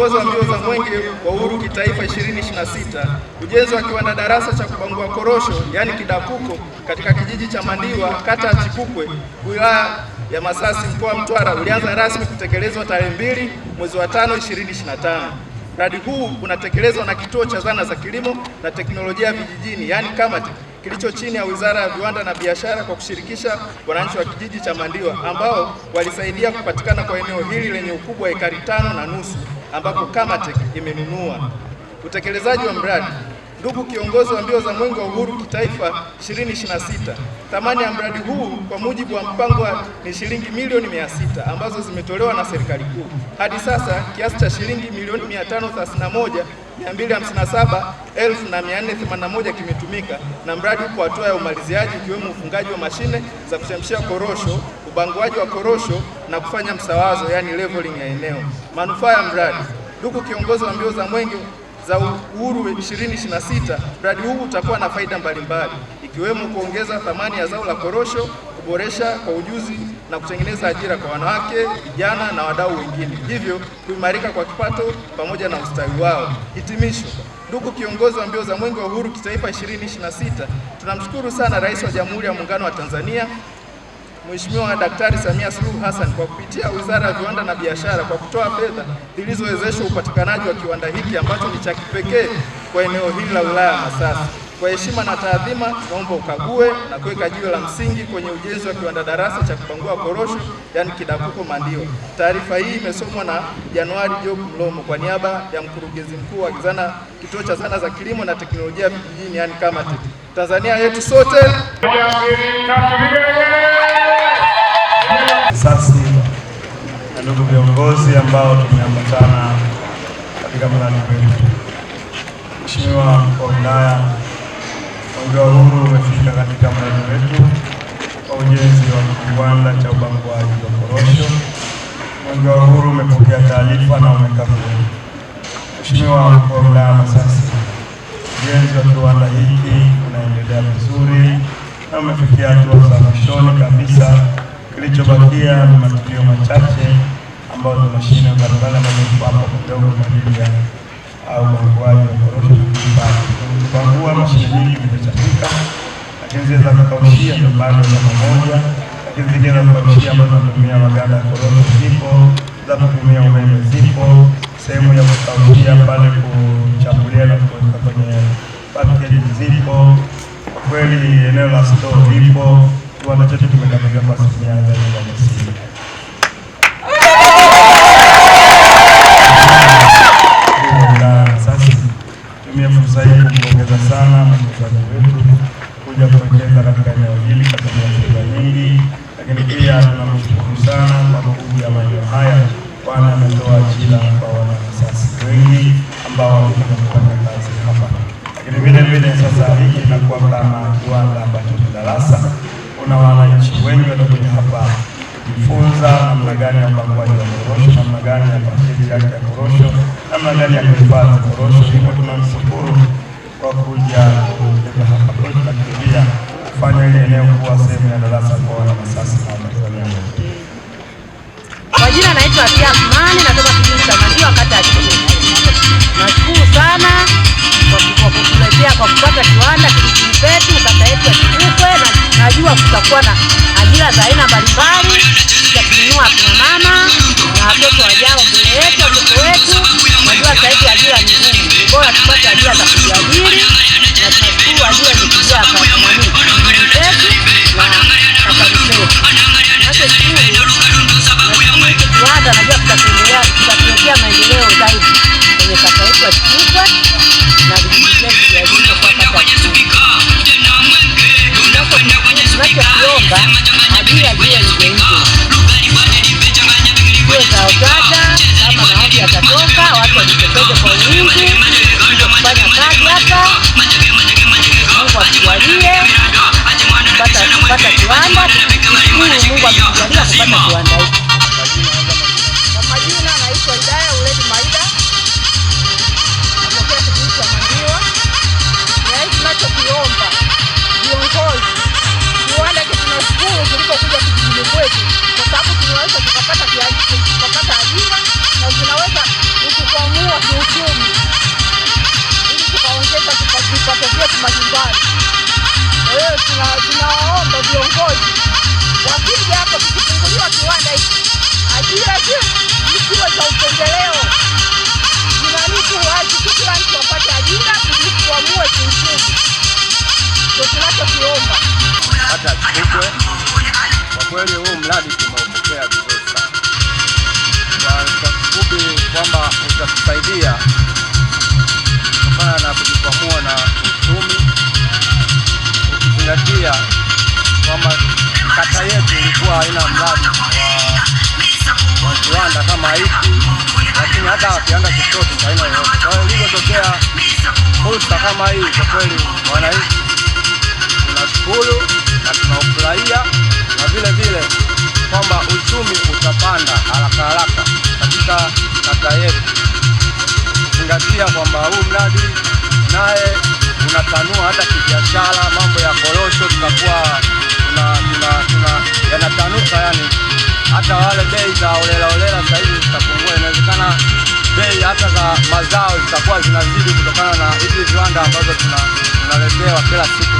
kiongozi wa mbio za Mwenge wa Uhuru kitaifa 2026, ujenzi wa kiwanda darasa cha kubangua korosho yaani kidapuko katika kijiji cha Mandiwa, kata ya Chipukwe, wilaya ya Masasi, mkoa wa Mtwara ulianza rasmi kutekelezwa tarehe 2 mwezi wa 5 2025. Mradi huu unatekelezwa na Kituo cha Zana za Kilimo na Teknolojia Vijijini yaani KAMATEK kilicho chini ya Wizara ya Viwanda na Biashara kwa kushirikisha wananchi wa kijiji cha Mandiwa ambao walisaidia kupatikana kwa eneo hili lenye ukubwa wa ekari 5.5 ambapo KAMATEK imenunua. Utekelezaji wa mradi. Ndugu kiongozi wa mbio za Mwenge wa Uhuru kitaifa 2026, thamani ya mradi huu kwa mujibu wa mpango ni shilingi milioni 600 ambazo zimetolewa na serikali kuu. Hadi sasa kiasi cha shilingi milioni 531,257,481 kimetumika na mradi uko hatua ya umaliziaji, ikiwemo ufungaji wa mashine za kuchemshia korosho, ubanguaji wa korosho na kufanya msawazo yani leveling ya eneo. Manufaa ya mradi. Ndugu kiongozi wa mbio za Mwenge za Uhuru 2026, mradi huu utakuwa na faida mbalimbali ikiwemo kuongeza thamani ya zao la korosho, kuboresha kwa ujuzi na kutengeneza ajira kwa wanawake, vijana na wadau wengine, hivyo kuimarika kwa kipato pamoja na ustawi wao. Hitimisho. Ndugu kiongozi wa mbio za Mwenge wa Uhuru kitaifa 2026, tunamshukuru sana Rais wa Jamhuri ya Muungano wa Tanzania Mheshimiwa Daktari Samia Suluhu Hassan kwa kupitia Wizara ya Viwanda na Biashara kwa kutoa fedha zilizowezesha upatikanaji wa kiwanda hiki ambacho ni cha kipekee kwa eneo hili la wilaya ya Masasi. Kwa heshima na taadhima, naomba ukague na kuweka jiwe la msingi kwenye ujenzi wa kiwanda darasa cha kubangua korosho yaani kidapuko Mandiwa. Taarifa hii imesomwa na Januari Job Mlomo kwa niaba ya mkurugenzi mkuu wa Kituo cha Zana za Kilimo na Teknolojia Vijijini yaani KAMATEK. Tanzania yetu sote. Sasa na ndugu viongozi ambao tumeambatana katika mradi wetu. Mheshimiwa mkuu wa wilaya, Mwenge wa Uhuru umefika katika mradi wetu wa ujenzi wa kiwanda cha ubanguaji wa korosho. Mwenge wa Uhuru umepokea taarifa na umekagua. Mheshimiwa mkuu wa wilaya Masasi, ujenzi wa kiwanda hiki unaendelea vizuri na umefikia hatua za mwishoni kabisa. Kilichobakia ni matukio machache ambayo ni mashine mbalimbali ambazo hapo kidogo kwa ajili ya ubanguaji wa korosho. Kubangua mashine nyingi zimechapika, lakini zile za kukaushia ndio bado za pamoja, lakini zile za kukaushia ambazo zinatumia maganda ya korosho zipo, za kutumia umeme zipo, sehemu ya kukaushia pale kuchambulia na kuweka kwenye package zipo. Kwa kweli eneo la store lipo. Kiwanda chetu kimekamilika kwa asilimia zaidi ya 90. Sasa tumia fursa hii kumpongeza sana mwekezaji wetu kuja kuwekeza katika eneo hili kwa fedha nyingi, lakini pia tunamshukuru sana kwa kuja maeneo haya, kwani ametoa ajira kwa Wanamasasi wengi ambao wamekuja kufanya kazi hapa. Lakini vile sasa hiki inakuwa kama kiwanda ambacho ni darasa. Kuna wananchi wengi wanakuja hapa kujifunza namna gani ya ubanguaji wa korosho, namna gani ya paketi yake ya korosho, namna gani ya kuhifadhi korosho. Hivyo tunamshukuru kwa kuja kuleta hapa kwetu na pia kufanya ile eneo kuwa sehemu ya darasa kwa Wanamasasi na Watanzania wote. Kwa jina naitwa Atia Amani, natoka kijiji cha Mandiwa, kata ya Chipukwe. Nashukuru sana kwa kutuletea kwa kupata kiwanda kijijini petu, kata yetu ya Chipukwe. Najua kutakuwa na ajira za aina mbalimbali za kuinua akina mama na watoto wajao mbele yetu, watoto wetu. Najua sasa hivi ajira ni ngumu, ni bora tupate ajira za kujiajiri, na tunashukuru ajira imekuja kwa kijiji chetu na kata yetu. Tunashukuru hiki kiwanda, najua tutatuletea maendeleo zaidi kwenye kata yetu ya Chipukwe na vijiji vyetu vya jimbo kwa kata ya Chipukwe. Tunachokiomba ajira ziwe nje za utata, kama maombi yatatoka, watu wajitokeze kwa wingi ili kufanya kazi hapa. Mungu atujalie kupata kiwanda. Mungu atujalie kupata kiwanda hiki. Kwa majina naitwa Idaya Uledi Maida, natokea kijiji cha Mandiwa. Tunachokiomba viongozi, kiwanda hiki tunashukuru kilipokuja kijijini kwetu, kwa sababu tunaweza tukapata ajira na zinaweza kutukwamua viongozi wakija hapo, tukifunguliwa kiwanda hiki, ajira zisiwe za upendeleo, zinaniku wazi, kila mtu apate ajira, tuamue kiuchumi. Ndio tunachokiomba. Hata chukue kwa kweli, huu mradi tumeupokea vizuri sana. Kwa kifupi kwamba utatusaidia kutokana na kujikwamua na uchumi, ukizingatia kwamba kata yetu ilikuwa haina mradi wa kiwanda kama hiki, lakini hata kiwanda chochote haina yoyote. Kwa hiyo ilipotokea fursa kama hii, kwa kweli wananchi tunashukuru na tunaufurahia, na vile vile kwamba uchumi utapanda haraka katika kata yetu, ukizingatia kwamba huu mradi naye unatanua hata kibiashara. Mambo ya korosho tutakuwa yanatanuka, yani hata wale bei za holela sasa hivi zitapungua. Inawezekana bei hata za mazao zitakuwa zinazidi kutokana na hizi viwanda ambazo tunaletewa kila siku.